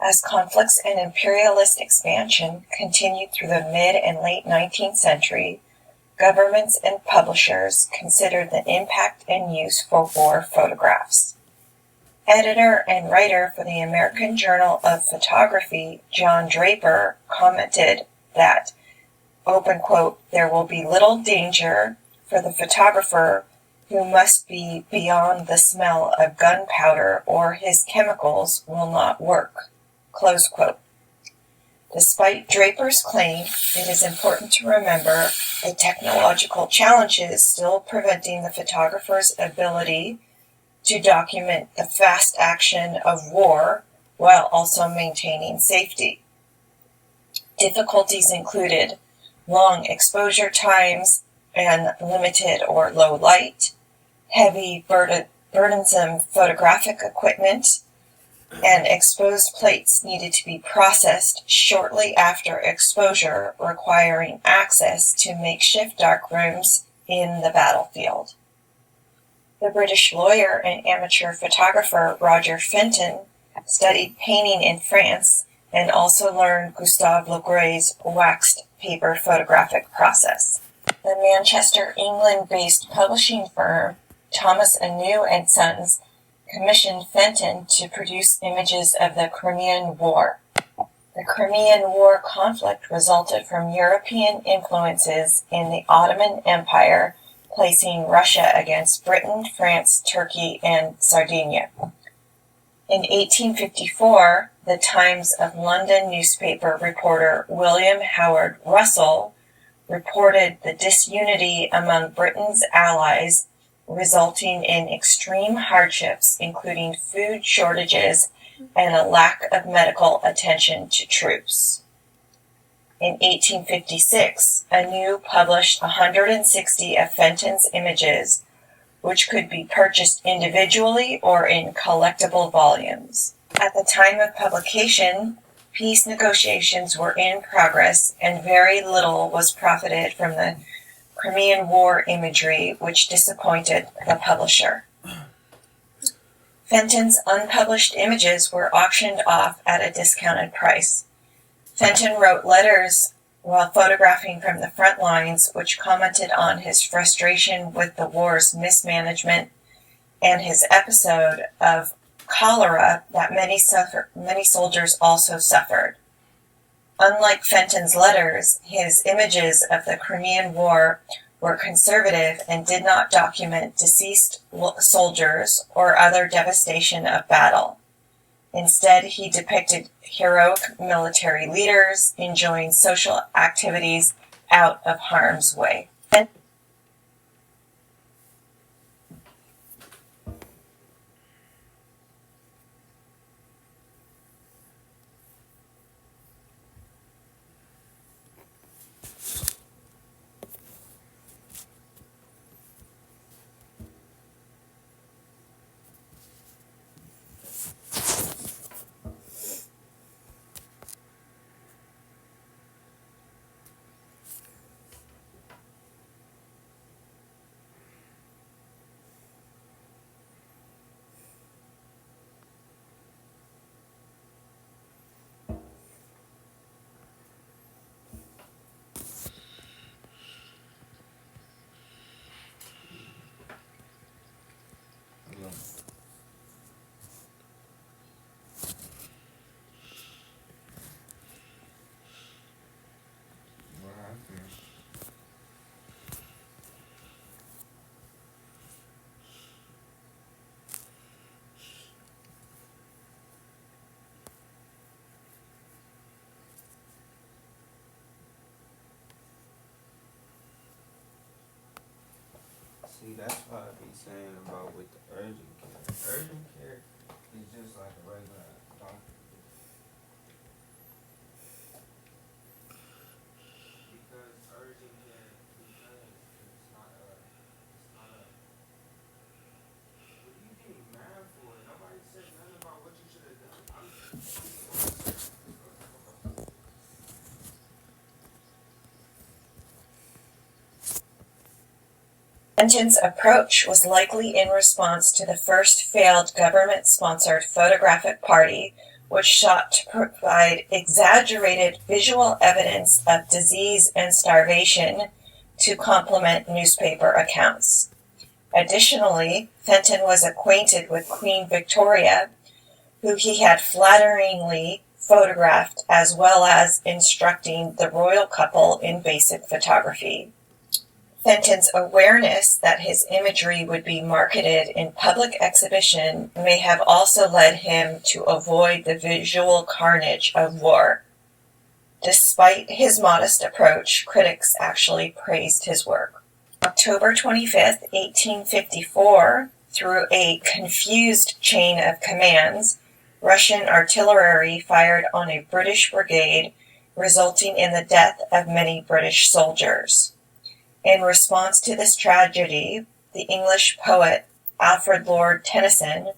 As conflicts and imperialist expansion continued through the mid and late 19th century, governments and publishers considered the impact and use for war photographs. Editor and writer for the American Journal of Photography, John Draper, commented that, open quote, "there will be little danger for the photographer who must be beyond the smell of gunpowder or his chemicals will not work," close quote. Despite Draper's claim, it is important to remember the technological challenges still preventing the photographer's ability to document the fast action of war while also maintaining safety. Difficulties included long exposure times and limited or low light, heavy, burdensome photographic equipment, and exposed plates needed to be processed shortly after exposure, requiring access to makeshift darkrooms in the battlefield. The British lawyer and amateur photographer Roger Fenton studied painting in France and also learned Gustave Le Gray's waxed paper photographic process. The Manchester, England-based publishing firm Thomas Anew and Sons commissioned Fenton to produce images of the Crimean War. The Crimean War conflict resulted from European influences in the Ottoman Empire, placing Russia against Britain, France, Turkey, and Sardinia. In 1854, the Times of London newspaper reporter William Howard Russell reported the disunity among Britain's allies, resulting in extreme hardships, including food shortages and a lack of medical attention to troops. In 1856, Anew published 160 of Fenton's images, which could be purchased individually or in collectible volumes. At the time of publication, peace negotiations were in progress and very little was profited from the Crimean War imagery, which disappointed the publisher. Fenton's unpublished images were auctioned off at a discounted price. Fenton wrote letters while photographing from the front lines, which commented on his frustration with the war's mismanagement and his episode of cholera that many soldiers also suffered. Unlike Fenton's letters, his images of the Crimean War were conservative and did not document deceased soldiers or other devastation of battle. Instead, he depicted heroic military leaders enjoying social activities out of harm's way. See, that's why I be saying about with the urgent care. Urgent care is just like a regular doctor. Because urgent care, because it's not a, what are you getting mad for? Nobody said nothing about what you should have done. Fenton's approach was likely in response to the first failed government-sponsored photographic party, which sought to provide exaggerated visual evidence of disease and starvation to complement newspaper accounts. Additionally, Fenton was acquainted with Queen Victoria, who he had flatteringly photographed, as well as instructing the royal couple in basic photography. Fenton's awareness that his imagery would be marketed in public exhibition may have also led him to avoid the visual carnage of war. Despite his modest approach, critics actually praised his work. October 25, 1854, through a confused chain of commands, Russian artillery fired on a British brigade, resulting in the death of many British soldiers. In response to this tragedy, the English poet Alfred Lord Tennyson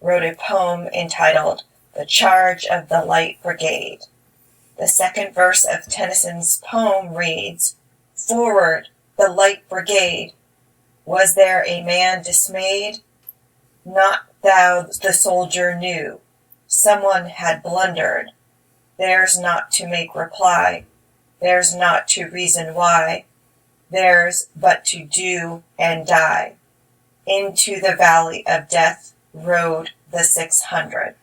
wrote a poem entitled "The Charge of the Light Brigade." The second verse of Tennyson's poem reads, "Forward, the Light Brigade! Was there a man dismayed? Not thou the soldier knew. Someone had blundered. Theirs not to make reply. Theirs not to reason why. Theirs but to do and die. Into the valley of death rode the 600.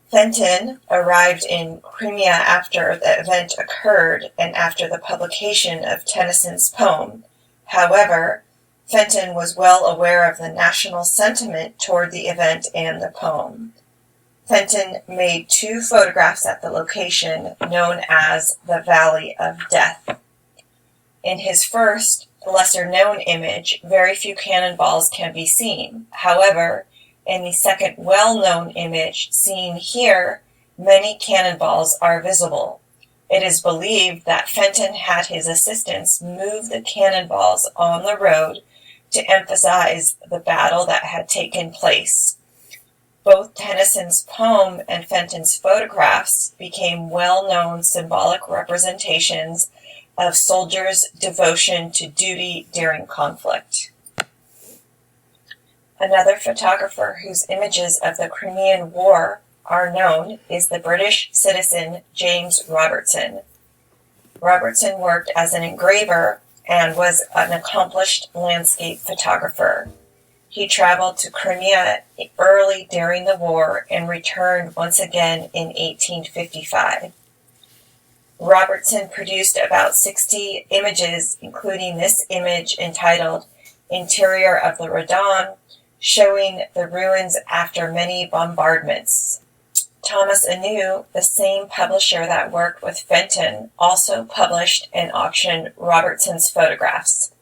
Fenton arrived in Crimea after the event occurred and after the publication of Tennyson's poem. However, Fenton was well aware of the national sentiment toward the event and the poem. Fenton made 2 photographs at the location known as the Valley of Death. In his first, lesser-known image, very few cannonballs can be seen. However, in the second well-known image seen here, many cannonballs are visible. It is believed that Fenton had his assistants move the cannonballs on the road to emphasize the battle that had taken place. Both Tennyson's poem and Fenton's photographs became well-known symbolic representations of soldiers' devotion to duty during conflict. Another photographer whose images of the Crimean War are known is the British citizen James Robertson. Robertson worked as an engraver and was an accomplished landscape photographer. He traveled to Crimea early during the war and returned once again in 1855. Robertson produced about 60 images, including this image entitled "Interior of the Redan," showing the ruins after many bombardments. Thomas Anu, the same publisher that worked with Fenton, also published and auctioned Robertson's photographs.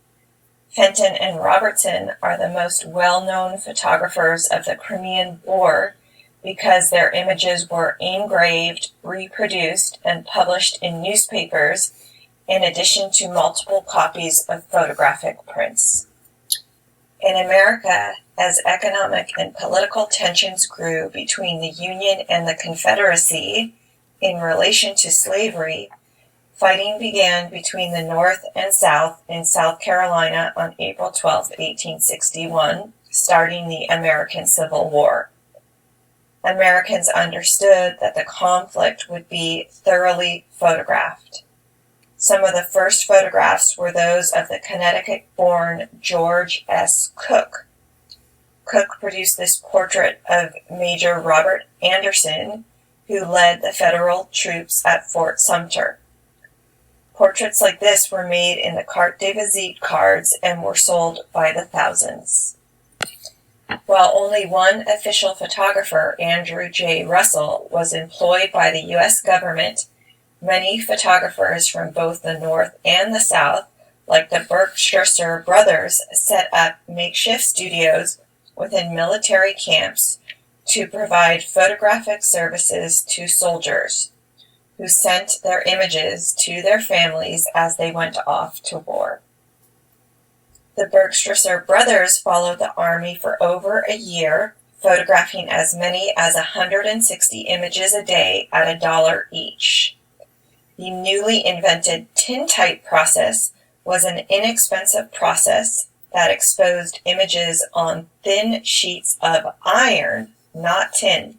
Fenton and Robertson are the most well-known photographers of the Crimean War because their images were engraved, reproduced, and published in newspapers, in addition to multiple copies of photographic prints. In America, as economic and political tensions grew between the Union and the Confederacy in relation to slavery, fighting began between the North and South in South Carolina on April 12, 1861, starting the American Civil War. Americans understood that the conflict would be thoroughly photographed. Some of the first photographs were those of the Connecticut-born George S. Cook. Cook produced this portrait of Major Robert Anderson, who led the Federal troops at Fort Sumter. Portraits like this were made in the carte de visite cards and were sold by the thousands. While only one official photographer, Andrew J. Russell, was employed by the U.S. government, many photographers from both the North and the South, like the Berkshire brothers, set up makeshift studios within military camps to provide photographic services to soldiers, who sent their images to their families as they went off to war. The Berkshire brothers followed the army for over a year, photographing as many as 160 images a day at $1 each. The newly invented tintype process was an inexpensive process that exposed images on thin sheets of iron, not tin,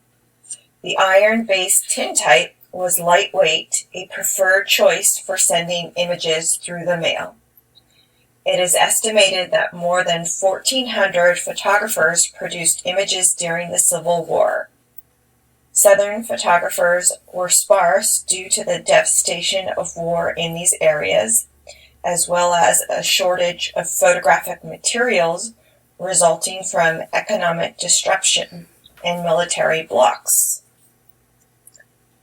The iron-based tintype was lightweight, a preferred choice for sending images through the mail. It is estimated that more than 1,400 photographers produced images during the Civil War. Southern photographers were sparse due to the devastation of war in these areas, as well as a shortage of photographic materials resulting from economic disruption and military blocks.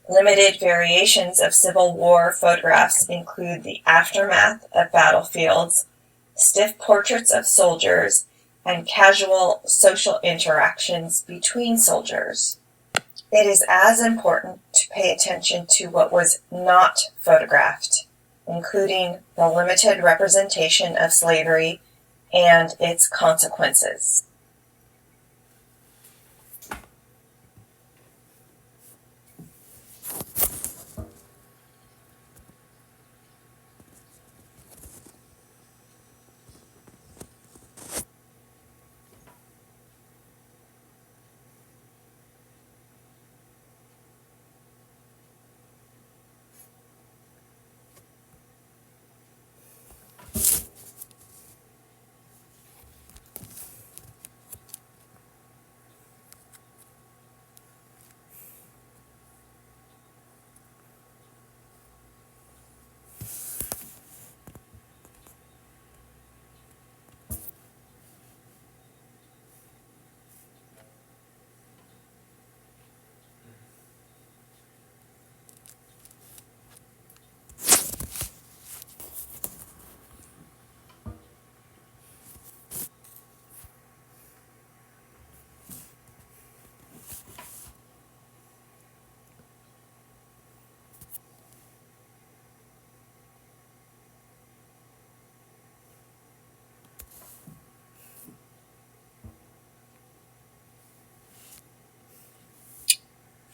Limited variations of Civil War photographs include the aftermath of battlefields, stiff portraits of soldiers, and casual social interactions between soldiers. It is as important to pay attention to what was not photographed, including the limited representation of slavery and its consequences.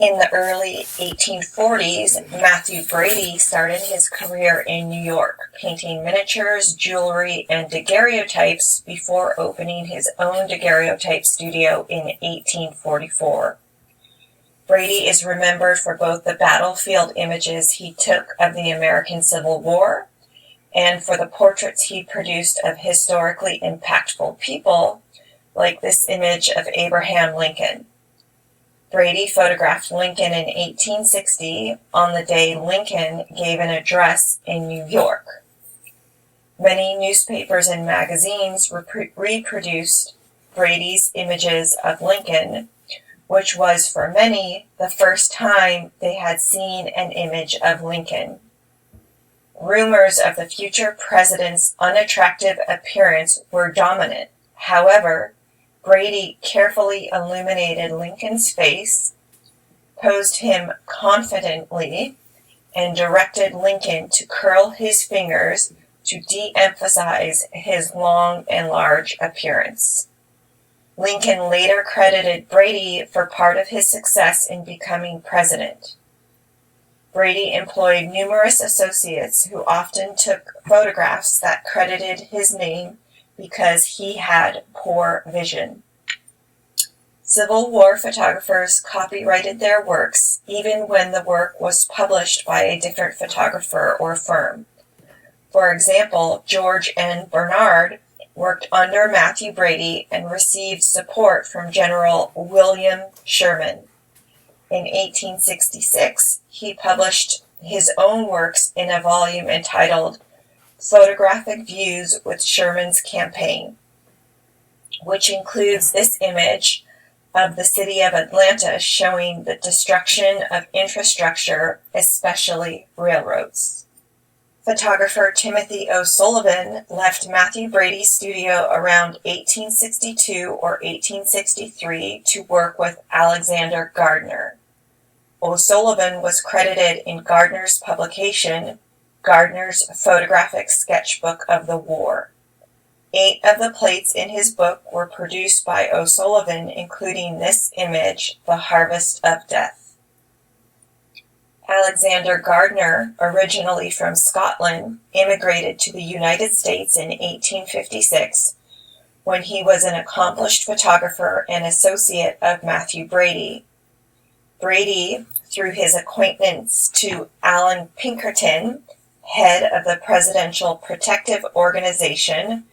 In the early 1840s, Matthew Brady started his career in New York, painting miniatures, jewelry, and daguerreotypes before opening his own daguerreotype studio in 1844. Brady is remembered for both the battlefield images he took of the American Civil War and for the portraits he produced of historically impactful people, like this image of Abraham Lincoln. Brady photographed Lincoln in 1860 on the day Lincoln gave an address in New York. Many newspapers and magazines reproduced Brady's images of Lincoln, which was for many the first time they had seen an image of Lincoln. Rumors of the future president's unattractive appearance were dominant. However, Brady carefully illuminated Lincoln's face, posed him confidently, and directed Lincoln to curl his fingers to de-emphasize his long and large appearance. Lincoln later credited Brady for part of his success in becoming president. Brady employed numerous associates who often took photographs that credited his name because he had poor vision. Civil War photographers copyrighted their works even when the work was published by a different photographer or firm. For example, George N. Bernard worked under Matthew Brady and received support from General William Sherman. In 1866, he published his own works in a volume entitled Photographic Views with Sherman's Campaign, which includes this image of the city of Atlanta showing the destruction of infrastructure, especially railroads. Photographer Timothy O'Sullivan left Matthew Brady's studio around 1862 or 1863 to work with Alexander Gardner. O'Sullivan was credited in Gardner's publication, Gardner's Photographic Sketchbook of the War. 8 of the plates in his book were produced by O'Sullivan, including this image, The Harvest of Death. Alexander Gardner, originally from Scotland, immigrated to the United States in 1856 when he was an accomplished photographer and associate of Matthew Brady. Brady, through his acquaintance to Alan Pinkerton, head of the Presidential Protective Organization,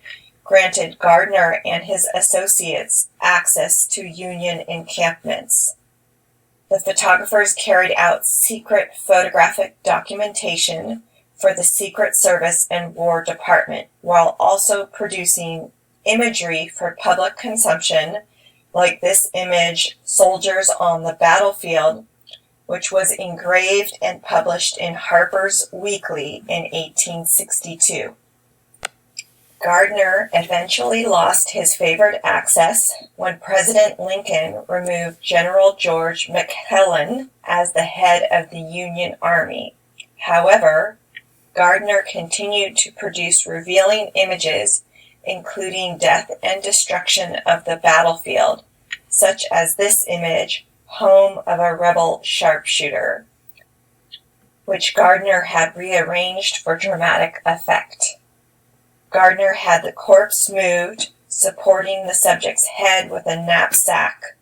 granted Gardner and his associates access to Union encampments. The photographers carried out secret photographic documentation for the Secret Service and War Department, while also producing imagery for public consumption, like this image, Soldiers on the Battlefield, which was engraved and published in Harper's Weekly in 1862. Gardner eventually lost his favored access when President Lincoln removed General George McClellan as the head of the Union Army. However, Gardner continued to produce revealing images, including death and destruction of the battlefield, such as this image, Home of a Rebel Sharpshooter, which Gardner had rearranged for dramatic effect. Gardner had the corpse moved, supporting the subject's head with a knapsack.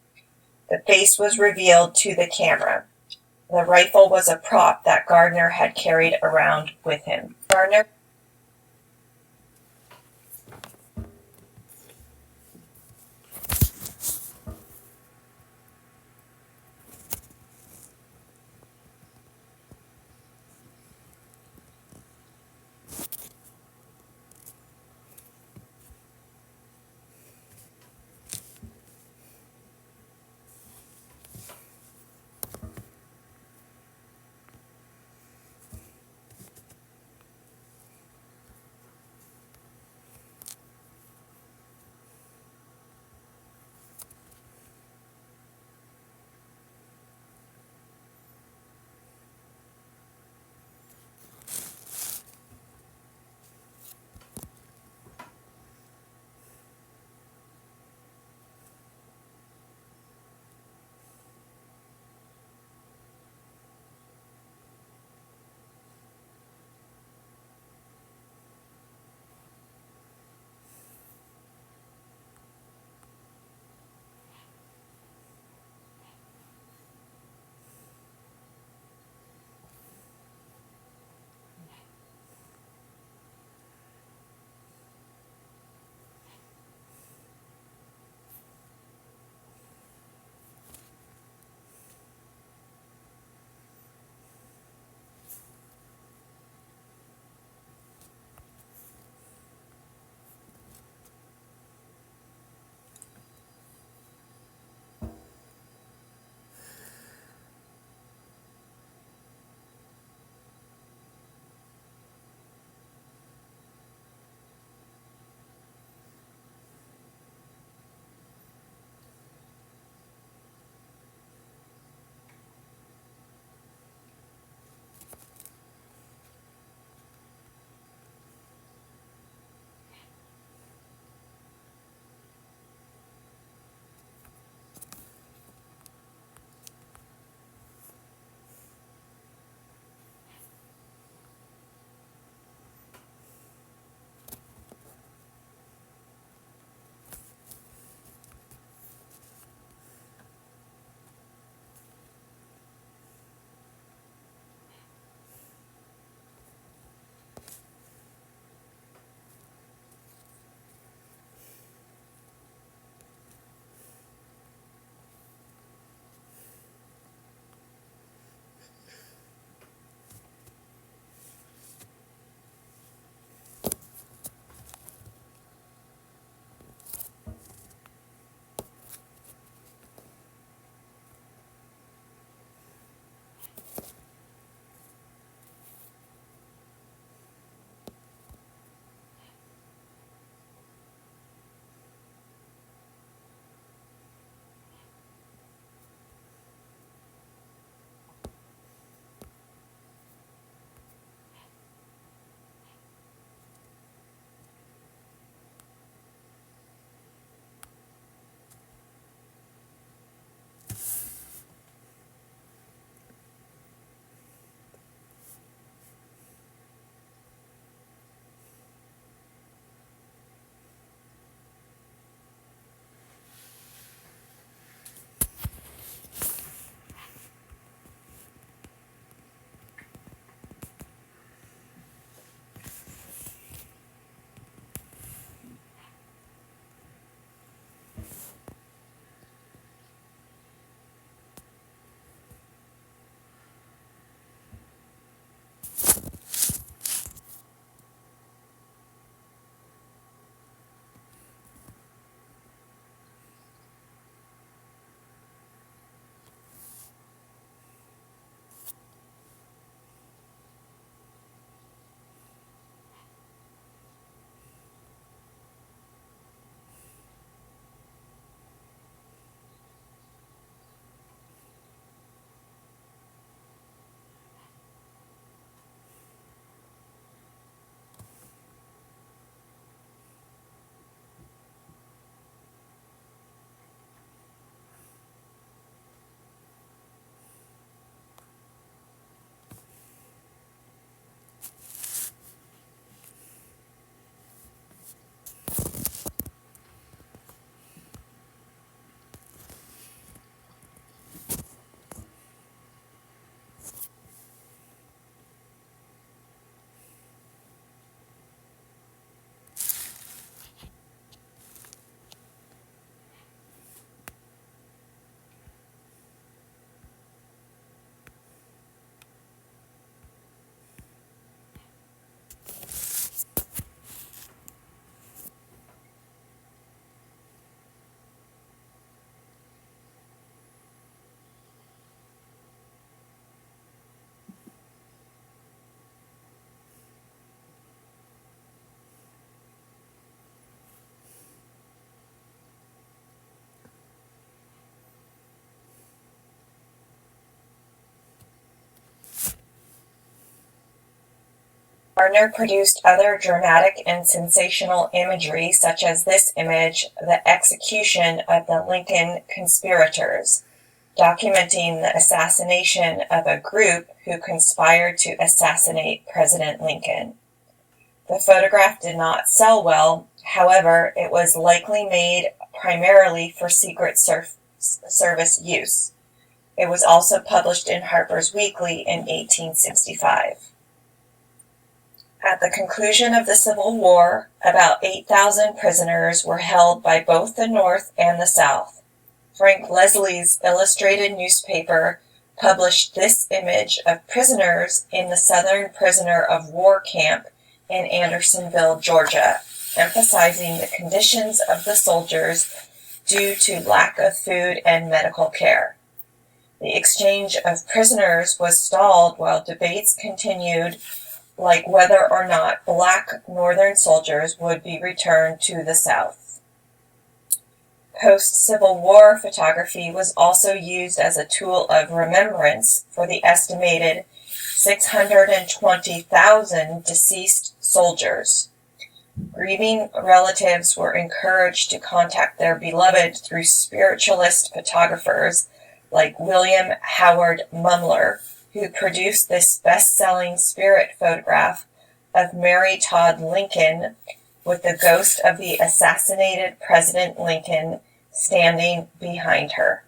The face was revealed to the camera. The rifle was a prop that Gardner had carried around with him. Gardner Gardner produced other dramatic and sensational imagery, such as this image, the execution of the Lincoln conspirators, documenting the assassination of a group who conspired to assassinate President Lincoln. The photograph did not sell well, however, it was likely made primarily for Secret Service use. It was also published in Harper's Weekly in 1865. At the conclusion of the Civil War, about 8,000 prisoners were held by both the North and the South. Frank Leslie's illustrated newspaper published this image of prisoners in the Southern Prisoner of War camp in Andersonville, Georgia, emphasizing the conditions of the soldiers due to lack of food and medical care. The exchange of prisoners was stalled while debates continued, like whether or not black Northern soldiers would be returned to the South. Post-Civil War photography was also used as a tool of remembrance for the estimated 620,000 deceased soldiers. Grieving relatives were encouraged to contact their beloved through spiritualist photographers like William Howard Mumler, who produced this best-selling spirit photograph of Mary Todd Lincoln with the ghost of the assassinated President Lincoln standing behind her.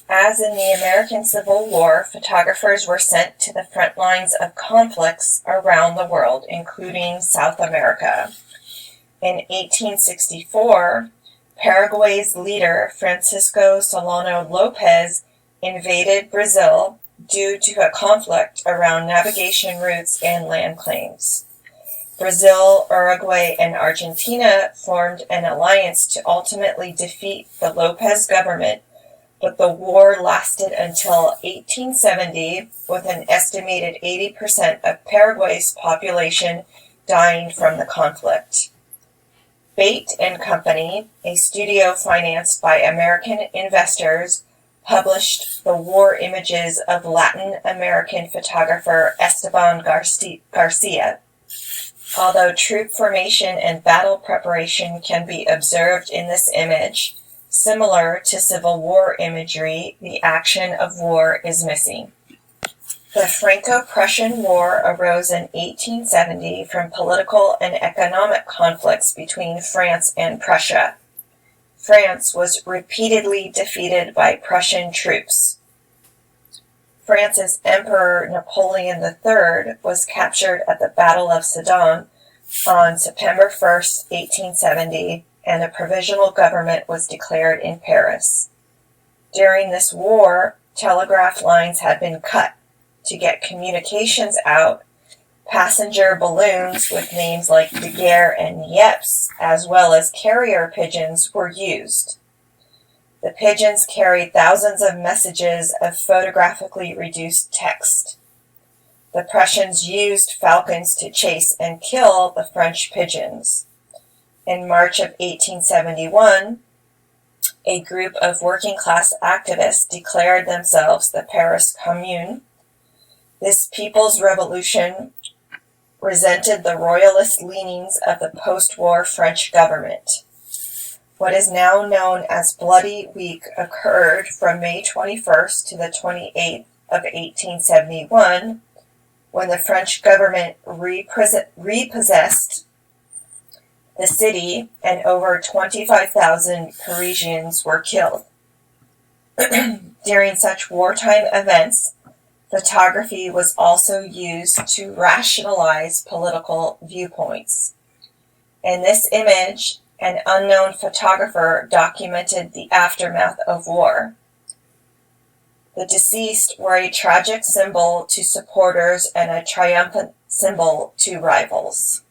As in the American Civil War, photographers were sent to the front lines of conflicts around the world, including South America. In 1864, Paraguay's leader, Francisco Solano Lopez, invaded Brazil due to a conflict around navigation routes and land claims. Brazil, Uruguay, and Argentina formed an alliance to ultimately defeat the Lopez government, but the war lasted until 1870, with an estimated 80% of Paraguay's population dying from the conflict. Bate and Company, a studio financed by American investors, published the war images of Latin American photographer Esteban Garcia. Although troop formation and battle preparation can be observed in this image, similar to Civil War imagery, the action of war is missing. The Franco-Prussian War arose in 1870 from political and economic conflicts between France and Prussia. France was repeatedly defeated by Prussian troops. France's Emperor Napoleon III was captured at the Battle of Sedan on September 1, 1870, and a provisional government was declared in Paris. During this war, telegraph lines had been cut to get communications out. Passenger balloons with names like Daguerre and Niepce, as well as carrier pigeons, were used. The pigeons carried thousands of messages of photographically reduced text. The Prussians used falcons to chase and kill the French pigeons. In March of 1871, a group of working-class activists declared themselves the Paris Commune. This people's revolution resented the royalist leanings of the post-war French government. What is now known as Bloody Week occurred from May 21st to the 28th of 1871, when the French government repossessed the city and over 25,000 Parisians were killed. During such wartime events, photography was also used to rationalize political viewpoints. In this image, an unknown photographer documented the aftermath of war. The deceased were a tragic symbol to supporters and a triumphant symbol to rivals.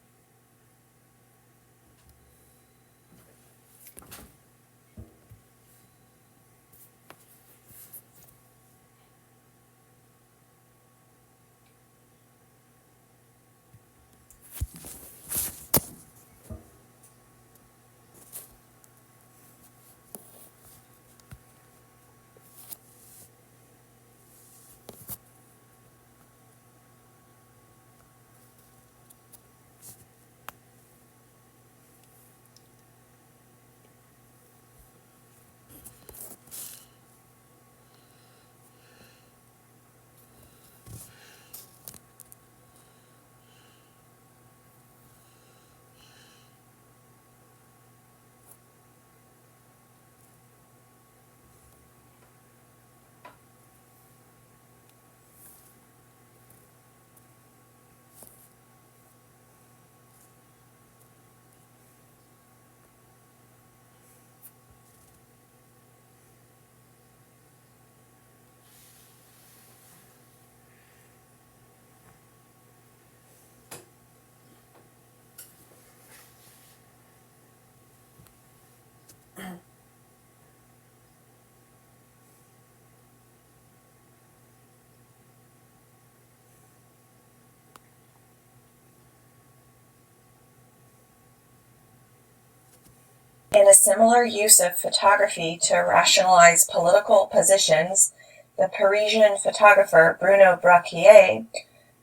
In a similar use of photography to rationalize political positions, the Parisian photographer Bruno Braquier,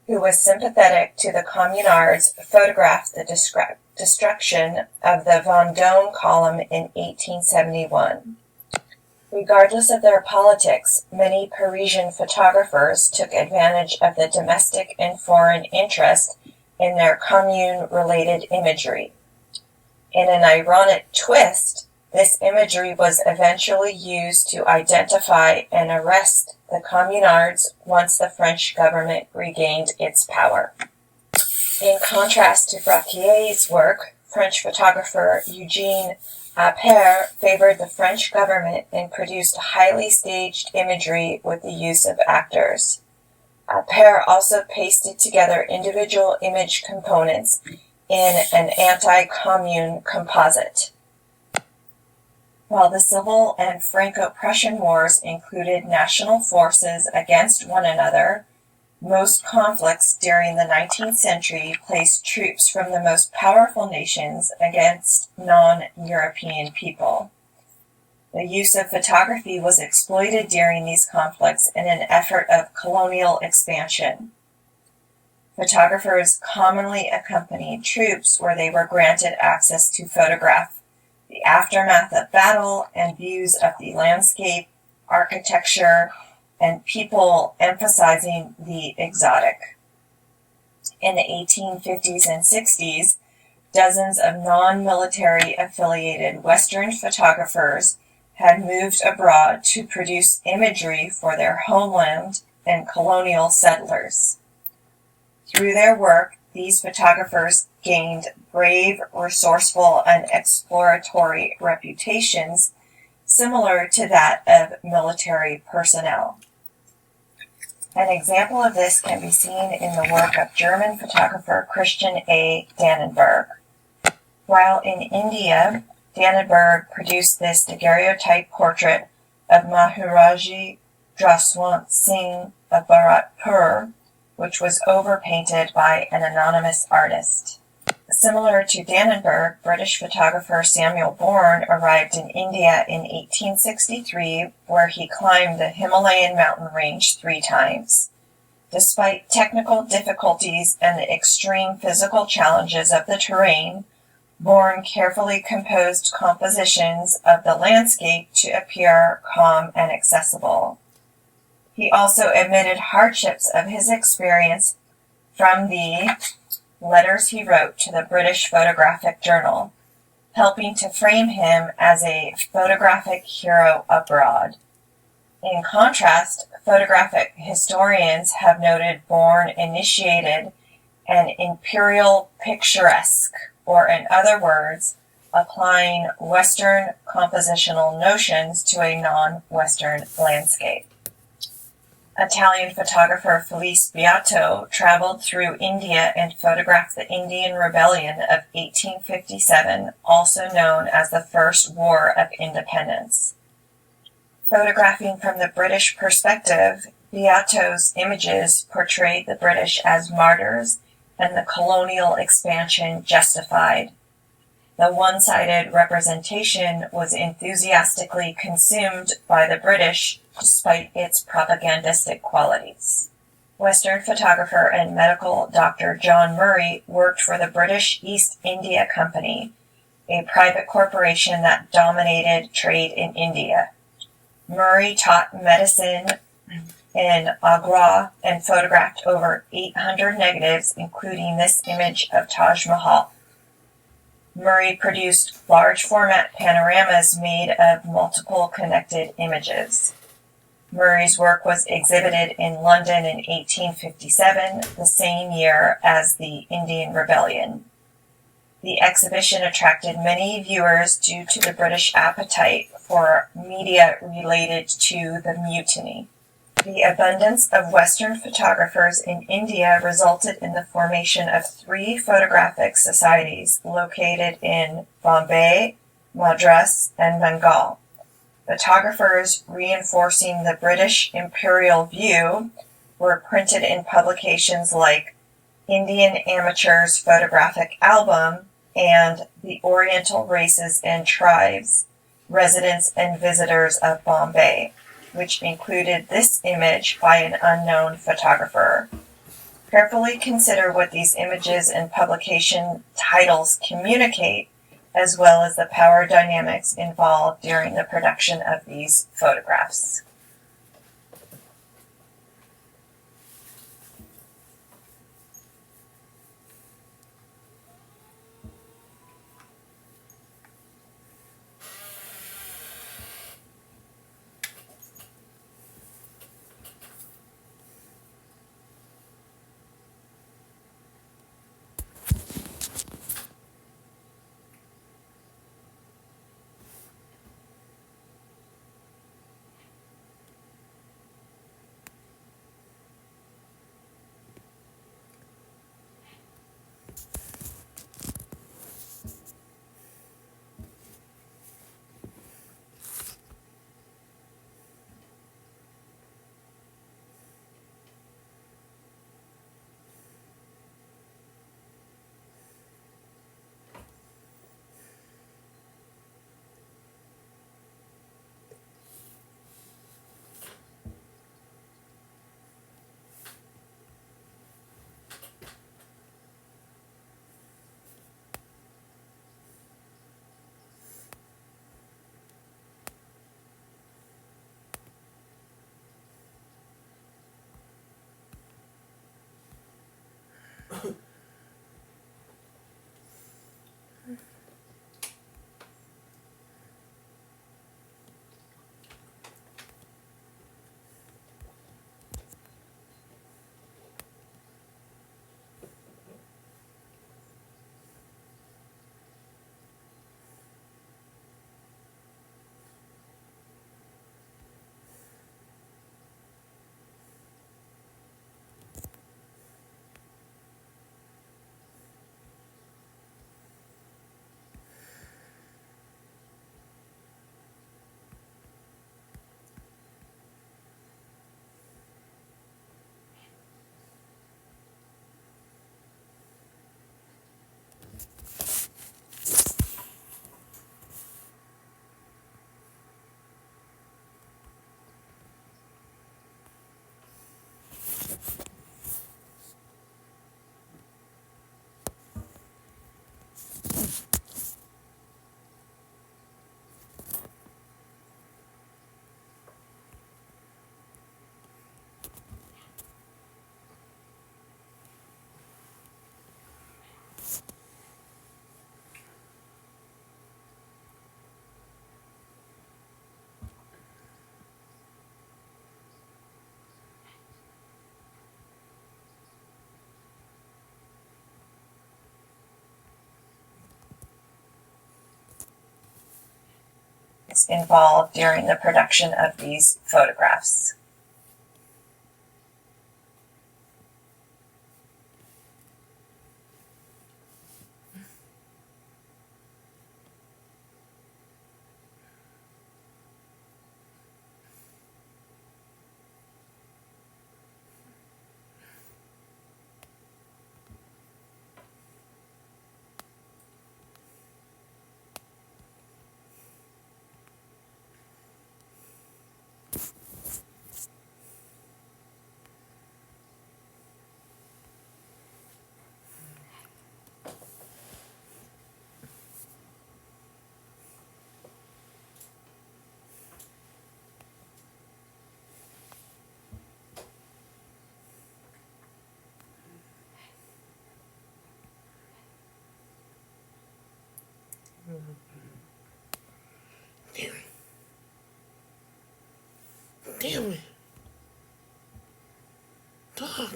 who was sympathetic to the Communards, photographed the destruction of the Vendôme column in 1871. Regardless of their politics, many Parisian photographers took advantage of the domestic and foreign interest in their commune-related imagery. In an ironic twist, this imagery was eventually used to identify and arrest the Communards once the French government regained its power. In contrast to Braquier's work, French photographer Eugene Appert favored the French government and produced highly staged imagery with the use of actors. Appert also pasted together individual image components in an anti-commune composite. While the Civil and Franco-Prussian Wars included national forces against one another, most conflicts during the 19th century placed troops from the most powerful nations against non-European people. The use of photography was exploited during these conflicts in an effort of colonial expansion. Photographers commonly accompanied troops where they were granted access to photograph the aftermath of battle and views of the landscape, architecture, and people, emphasizing the exotic. In the 1850s and 60s, dozens of non-military affiliated Western photographers had moved abroad to produce imagery for their homeland and colonial settlers. Through their work, these photographers gained brave, resourceful, and exploratory reputations similar to that of military personnel. An example of this can be seen in the work of German photographer Christian A. Dannenberg. While in India, Dannenberg produced this daguerreotype portrait of Maharaji Jaswant Singh of Bharatpur, which was overpainted by an anonymous artist. Similar to Dannenberg, British photographer Samuel Bourne arrived in India in 1863, where he climbed the Himalayan mountain range 3 times. Despite technical difficulties and the extreme physical challenges of the terrain, Bourne carefully composed compositions of the landscape to appear calm and accessible. He also admitted hardships of his experience from the letters he wrote to the British Photographic Journal, helping to frame him as a photographic hero abroad. In contrast, photographic historians have noted Bourne initiated an imperial picturesque, or in other words, applying Western compositional notions to a non-Western landscape. Italian photographer Felice Beato traveled through India and photographed the Indian Rebellion of 1857, also known as the First War of Independence. Photographing from the British perspective, Beato's images portrayed the British as martyrs and the colonial expansion justified. The one-sided representation was enthusiastically consumed by the British despite its propagandistic qualities. Western photographer and medical doctor John Murray worked for the British East India Company, a private corporation that dominated trade in India. Murray taught medicine in Agra and photographed over 800 negatives, including this image of Taj Mahal. Murray produced large format panoramas made of multiple connected images. Murray's work was exhibited in London in 1857, the same year as the Indian Rebellion. The exhibition attracted many viewers due to the British appetite for media related to the mutiny. The abundance of Western photographers in India resulted in the formation of 3 photographic societies located in Bombay, Madras, and Bengal. Photographers reinforcing the British imperial view were printed in publications like Indian Amateur's Photographic Album and the Oriental Races and Tribes, Residents and Visitors of Bombay, which included this image by an unknown photographer. Carefully consider what these images and publication titles communicate, as well as the power dynamics involved during the production of these photographs. Involved during the production of these photographs. Damn it. Dog.